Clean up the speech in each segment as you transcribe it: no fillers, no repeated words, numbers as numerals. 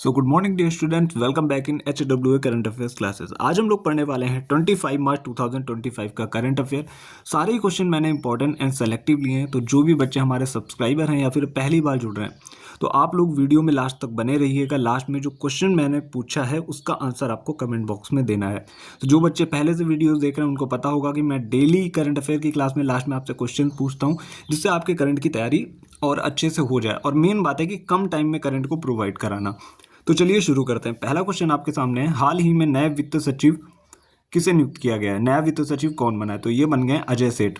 So good morning dear student, welcome back in HWA current affairs classes. आज हम लोग पढ़ने वाले हैं 25 मार्च 2025 का करंट अफेयर। सारे ही क्वेश्चन मैंने इंपॉर्टेंट एंड सेलेक्टिव लिए हैं, तो जो भी बच्चे हमारे सब्सक्राइबर हैं या फिर पहली बार जुड़ रहे हैं, तो आप लोग वीडियो में लास्ट तक बने रहिएगा। लास्ट में जो क्वेश्चन मैंने पूछा है उसका आंसर आपको कमेंट बॉक्स में देना है। तो जो बच्चे पहले से वीडियोस देख रहे हैं उनको पता होगा कि मैं डेली करंट अफेयर की क्लास में लास्ट में आपसे क्वेश्चन पूछता हूँ, जिससे आपके करंट की तैयारी और अच्छे से हो जाए। और मेन बात है कि कम टाइम में करंट को प्रोवाइड कराना। तो चलिए शुरू करते हैं। पहला क्वेश्चन आपके सामने है, हाल ही में नए वित्त सचिव किसे नियुक्त किया गया है? नया वित्त सचिव कौन बना है? तो ये बन गए अजय सेठ।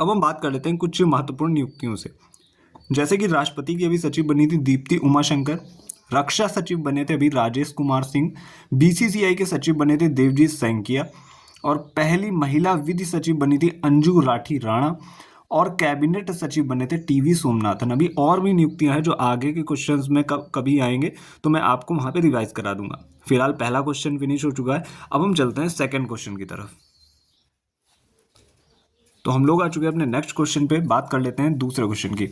अब हम बात कर लेते हैं कुछ महत्वपूर्ण नियुक्तियों से। जैसे कि राष्ट्रपति की अभी सचिव बनी थी दीप्ति उमाशंकर, रक्षा सचिव बने थे अभी राजेश कुमार सिंह, BCCI के सचिव बने थे देवजीत सैंकिया, और पहली महिला विधि सचिव बनी थी अंजू राठी राणा, और कैबिनेट सचिव बने थे TV सोमनाथन। अभी और भी नियुक्तियां हैं जो आगे के क्वेश्चंस में कभी आएंगे तो मैं आपको वहां पे रिवाइज करा दूंगा। फिलहाल पहला क्वेश्चन फिनिश हो चुका है। अब हम चलते हैं सेकंड क्वेश्चन की तरफ। तो हम लोग आ चुके हैं अपने नेक्स्ट क्वेश्चन पे। बात कर लेते हैं दूसरे क्वेश्चन की।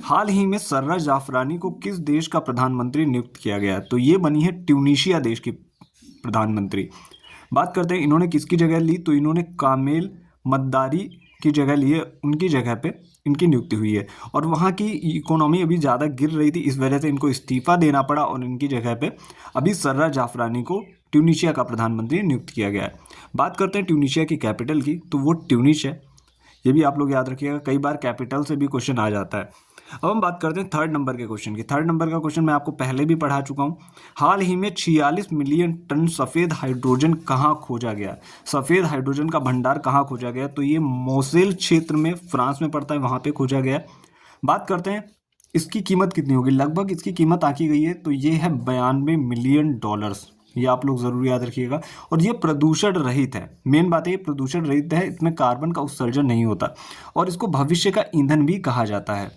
हाल ही में सर्रा जाफरानी को किस देश का प्रधानमंत्री नियुक्त किया गया? तो ये बनी है ट्यूनीशिया देश की प्रधानमंत्री। बात करते हैं इन्होंने किसकी जगह ली, तो इन्होंने कामेल मद्दारी की जगह ली है, उनकी जगह पे इनकी नियुक्ति हुई है। और वहाँ की इकोनॉमी अभी ज़्यादा गिर रही थी, इस वजह से इनको इस्तीफा देना पड़ा और इनकी जगह पे अभी सर्रा जाफरानी को ट्यूनीशिया का प्रधानमंत्री नियुक्त किया गया है। बात करते हैं ट्यूनीशिया की कैपिटल की, तो वो ट्यूनिस है। ये भी आप लोग याद रखिएगा, कई बार कैपिटल से भी क्वेश्चन आ जाता है। अब हम बात करते हैं थर्ड नंबर के क्वेश्चन की। थर्ड नंबर का क्वेश्चन मैं आपको पहले भी पढ़ा चुका हूँ। हाल ही में 46 मिलियन टन सफ़ेद हाइड्रोजन कहाँ खोजा गया? सफ़ेद हाइड्रोजन का भंडार कहाँ खोजा गया? तो ये मोसेल क्षेत्र में, फ्रांस में पड़ता है, वहाँ पे खोजा गया। बात करते हैं इसकी कीमत कितनी होगी। लगभग इसकी कीमत आकी गई है, तो ये है 92 मिलियन डॉलर्स। ये आप लोग ज़रूर याद रखिएगा। और ये प्रदूषण रहित है। मेन बात है ये प्रदूषण रहित है, इसमें कार्बन का उत्सर्जन नहीं होता, और इसको भविष्य का ईंधन भी कहा जाता है।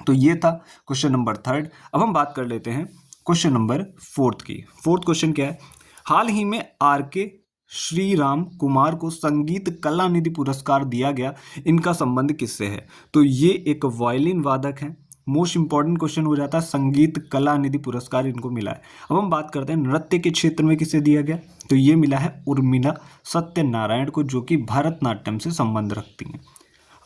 तो ये था क्वेश्चन नंबर थर्ड। अब हम बात कर लेते हैं क्वेश्चन नंबर फोर्थ की। फोर्थ क्वेश्चन क्या है? हाल ही में RK श्रीराम कुमार को संगीत कला निधि पुरस्कार दिया गया, इनका संबंध किससे है? तो ये एक वायलिन वादक है। मोस्ट इंपॉर्टेंट क्वेश्चन हो जाता है, संगीत कला निधि पुरस्कार इनको मिला है। अब हम बात करते हैं नृत्य के क्षेत्र में किसे दिया गया, तो ये मिला है उर्मिला सत्यनारायण को, जो कि भरतनाट्यम से संबंध रखती हैं।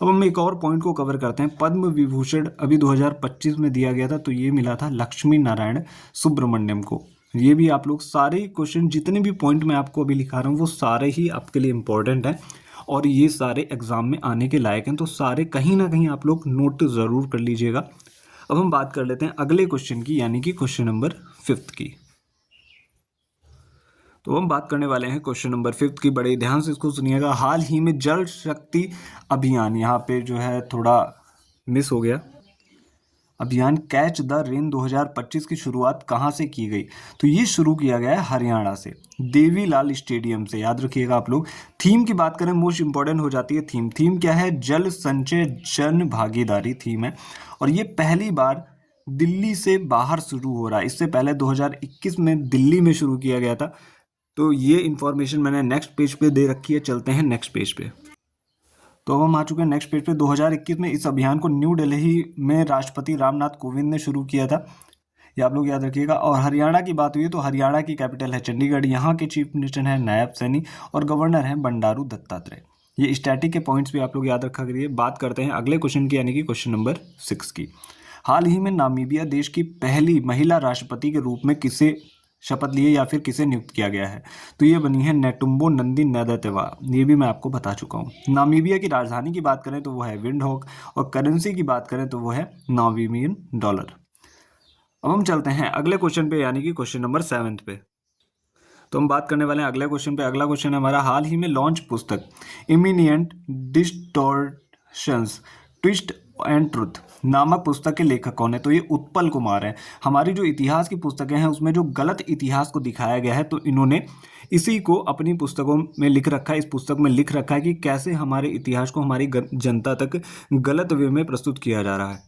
अब हम एक और पॉइंट को कवर करते हैं। पद्म विभूषण अभी 2025 में दिया गया था, तो ये मिला था लक्ष्मी नारायण सुब्रमण्यम को। ये भी आप लोग सारे क्वेश्चन, जितने भी पॉइंट मैं आपको अभी लिखा रहा हूँ, वो सारे ही आपके लिए इंपॉर्टेंट हैं और ये सारे एग्जाम में आने के लायक हैं, तो सारे कहीं ना कहीं आप लोग नोट ज़रूर कर लीजिएगा। अब हम बात कर लेते हैं अगले क्वेश्चन की, यानी कि क्वेश्चन नंबर फिफ्थ की। तो हम बात करने वाले हैं क्वेश्चन नंबर फिफ्थ की। बड़े ध्यान से इसको सुनिएगा। हाल ही में जल शक्ति अभियान, यहाँ पे जो है थोड़ा मिस हो गया, अभियान कैच द रेन 2025 की शुरुआत कहाँ से की गई? तो ये शुरू किया गया है हरियाणा से, देवीलाल स्टेडियम से। याद रखिएगा आप लोग। थीम की बात करें, मोस्ट इंपॉर्टेंट हो जाती है थीम। थीम क्या है? जल संचय जन भागीदारी थीम है, और ये पहली बार दिल्ली से बाहर शुरू हो रहा है। इससे पहले 2021 में दिल्ली में शुरू किया गया था। तो ये इन्फॉर्मेशन मैंने नेक्स्ट पेज पे दे रखी है। चलते हैं नेक्स्ट पेज पे। तो अब हम आ चुके हैं नेक्स्ट पेज पे। 2021 में इस अभियान को न्यू दिल्ली में राष्ट्रपति रामनाथ कोविंद ने शुरू किया था, ये आप लोग याद रखिएगा। और हरियाणा की बात हुई तो हरियाणा की कैपिटल है चंडीगढ़। यहाँ के चीफ मिनिस्टर हैं नायब सैनी और गवर्नर हैं बंडारू दत्तात्रेय। ये स्टैटिक के पॉइंट्स भी आप लोग याद रखा करिए। बात करते हैं अगले क्वेश्चन की, यानी कि क्वेश्चन नंबर 6 की। हाल ही में नामीबिया देश की पहली महिला राष्ट्रपति के रूप में किसे शपथ लिए या फिर किसे नियुक्त किया गया है? तो ये बनी है नेटुम्बो नंदी नैदतेवा। ये भी मैं आपको बता चुका हूँ। नामीबिया की राजधानी की बात करें तो वो है विंडहोक, और करेंसी की बात करें तो वो है नामीबियन डॉलर। अब हम चलते हैं अगले क्वेश्चन पे, यानी कि क्वेश्चन नंबर 7 पे। तो हम बात करने वाले हैं अगले क्वेश्चन पे। अगला क्वेश्चन है हमारा, हाल ही में लॉन्च पुस्तक इमिनिएंट डिस्टॉर्शंस ट्विस्ट एंड ट्रुथ नामक पुस्तक के लेखक कौन है? तो ये उत्पल कुमार है। हमारी जो इतिहास की पुस्तकें हैं उसमें जो गलत इतिहास को दिखाया गया है, तो इन्होंने इसी को अपनी पुस्तकों में लिख रखा है। इस पुस्तक में लिख रखा है कि कैसे हमारे इतिहास को हमारी जनता तक गलत वे में प्रस्तुत किया जा रहा है।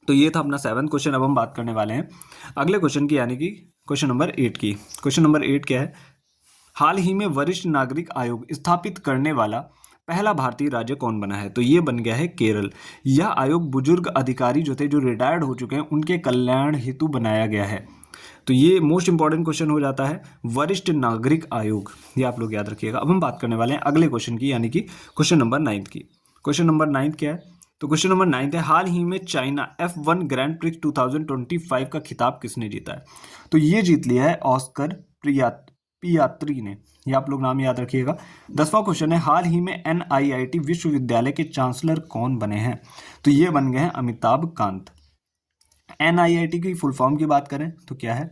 तो ये था अपना 7th क्वेश्चन। अब हम बात करने वाले हैं अगले क्वेश्चन की, यानी कि क्वेश्चन नंबर 8 की। क्वेश्चन नंबर 8 क्या है? हाल ही में वरिष्ठ नागरिक आयोग स्थापित करने वाला पहला भारतीय राज्य कौन बना है? तो ये बन गया है केरल। यह आयोग बुजुर्ग अधिकारी जो थे, जो रिटायर्ड हो चुके हैं, उनके कल्याण हेतु बनाया गया है। तो ये मोस्ट इंपॉर्टेंट क्वेश्चन हो जाता है, वरिष्ठ नागरिक आयोग, ये आप लोग याद रखिएगा। अब हम बात करने वाले हैं अगले क्वेश्चन की, यानी कि क्वेश्चन नंबर 9 की। क्वेश्चन नंबर 9 क्या है? तो क्वेश्चन नंबर 9 है, हाल ही में चाइना F1 ग्रैंड प्रिक्स 2025 का खिताब किसने जीता है? तो ये जीत लिया है ऑस्कर पियात्री ने, ये आप लोग नाम याद रखिएगा। 10वां क्वेश्चन है, हाल ही में NIIT विश्वविद्यालय के चांसलर कौन बने हैं? तो ये बन गए हैं अमिताभ कांत। NIIT की फुल फॉर्म की बात करें तो क्या है?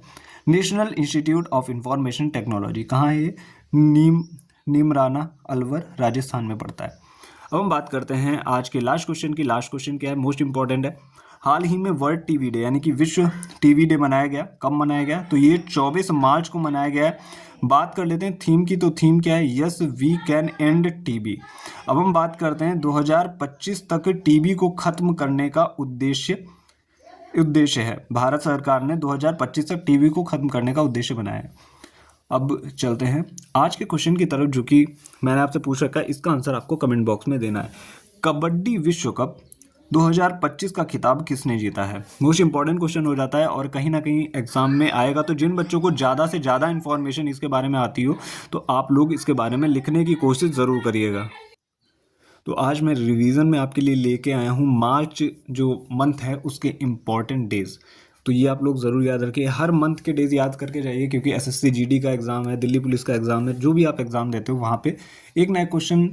National institute of information technology. कहाँ है ये? नीमराना अलवर, राजस्थान में पड़ता है। अब हम बात करते हैं आज के लास्ट क्वेश्चन की। लास्ट क्वेश्चन क्या है? मोस्ट इंपॉर्टेंट है। हाल ही में वर्ल्ड टीवी डे यानी कि विश्व टीवी डे मनाया गया। कब मनाया गया? तो ये 24 मार्च को मनाया गया है। बात कर लेते हैं थीम की। तो थीम क्या है? Yes we can and TB. अब हम बात करते हैं 2025 तक टीबी को खत्म करने का उद्देश्य है। भारत सरकार ने 2025 तक टीबी को खत्म करने का उद्देश्य बनाया है। अब चलते हैं आज के क्वेश्चन की तरफ, जो कि मैंने आपसे पूछ रखा है, इसका आंसर आपको कमेंट बॉक्स में देना है। कबड्डी विश्व कप 2025 का खिताब किसने जीता है? मोस्ट इंपॉर्टेंट क्वेश्चन हो जाता है और कहीं ना कहीं एग्जाम में आएगा। तो जिन बच्चों को ज़्यादा से ज़्यादा इन्फॉर्मेशन इसके बारे में आती हो, तो आप लोग इसके बारे में लिखने की कोशिश ज़रूर करिएगा। तो आज मैं रिवीजन में आपके लिए लेके आया हूँ मार्च जो मंथ है उसके इम्पॉर्टेंट डेज। तो ये आप लोग ज़रूर याद रखिए, हर मंथ के डेज याद करके जाइए, क्योंकि SSC GD का एग्ज़ाम है, दिल्ली पुलिस का एग्ज़ाम है, जो भी आप एग्ज़ाम देते हो वहाँ पे एक नया क्वेश्चन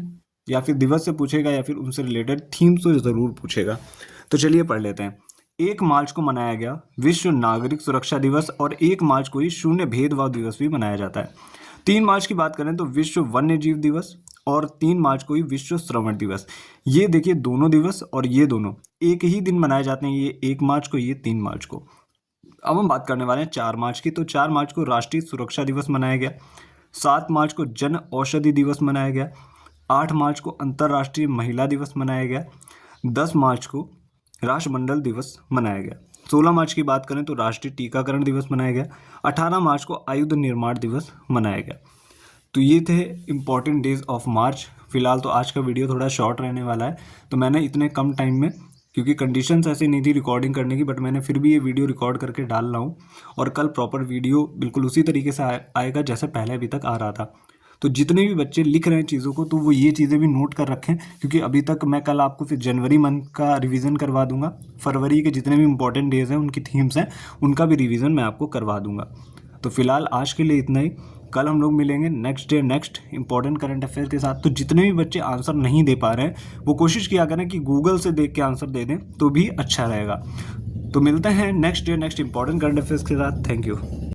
या फिर दिवस से पूछेगा या फिर उनसे रिलेटेड थीम से ज़रूर पूछेगा। तो चलिए पढ़ लेते हैं। 1 मार्च को मनाया गया विश्व नागरिक सुरक्षा दिवस, और 1 मार्च को ही शून्य भेदभाव दिवस भी मनाया जाता है। 3 मार्च की बात करें तो विश्व वन्य जीव दिवस, और 3 मार्च को ही विश्व श्रवण दिवस। ये देखिए दोनों दिवस और ये दोनों एक ही दिन मनाए जाते हैं, ये 1 मार्च को, ये 3 मार्च को। अब हम बात करने वाले हैं 4 मार्च की। तो 4 मार्च को राष्ट्रीय सुरक्षा दिवस मनाया गया। 7 मार्च को जन औषधि दिवस मनाया गया। 8 मार्च को अंतर्राष्ट्रीय महिला दिवस मनाया गया। 10 मार्च को राष्ट्रमंडल दिवस मनाया गया। 16 मार्च की बात करें तो राष्ट्रीय टीकाकरण दिवस मनाया गया। 18 मार्च को आयुध निर्माण दिवस मनाया गया। तो ये थे इम्पॉर्टेंट डेज ऑफ मार्च। फिलहाल तो आज का वीडियो थोड़ा शॉर्ट रहने वाला है, तो मैंने इतने कम टाइम में, क्योंकि कंडीशंस ऐसी नहीं थी रिकॉर्डिंग करने की, बट मैंने फिर भी ये वीडियो रिकॉर्ड करके डाल रहा हूँ। और कल प्रॉपर वीडियो बिल्कुल उसी तरीके से आएगा जैसे पहले अभी तक आ रहा था। तो जितने भी बच्चे लिख रहे हैं चीज़ों को, तो वो ये चीज़ें भी नोट कर रखें, क्योंकि अभी तक मैं कल आपको फिर जनवरी मंथ का रिवीजन करवा दूंगा। फरवरी के जितने भी इंपॉर्टेंट डेज हैं, उनकी थीम्स हैं, उनका भी रिवीजन मैं आपको करवा दूंगा। तो फिलहाल आज के लिए इतना ही। कल हम लोग मिलेंगे next day next important current affair के साथ। तो जितने भी बच्चे आंसर नहीं दे पा रहे हैं, वो कोशिश किया करें कि गूगल से देख के आंसर दे दें, तो भी अच्छा रहेगा। तो मिलते हैं next day next important current affairs के साथ। Thank you.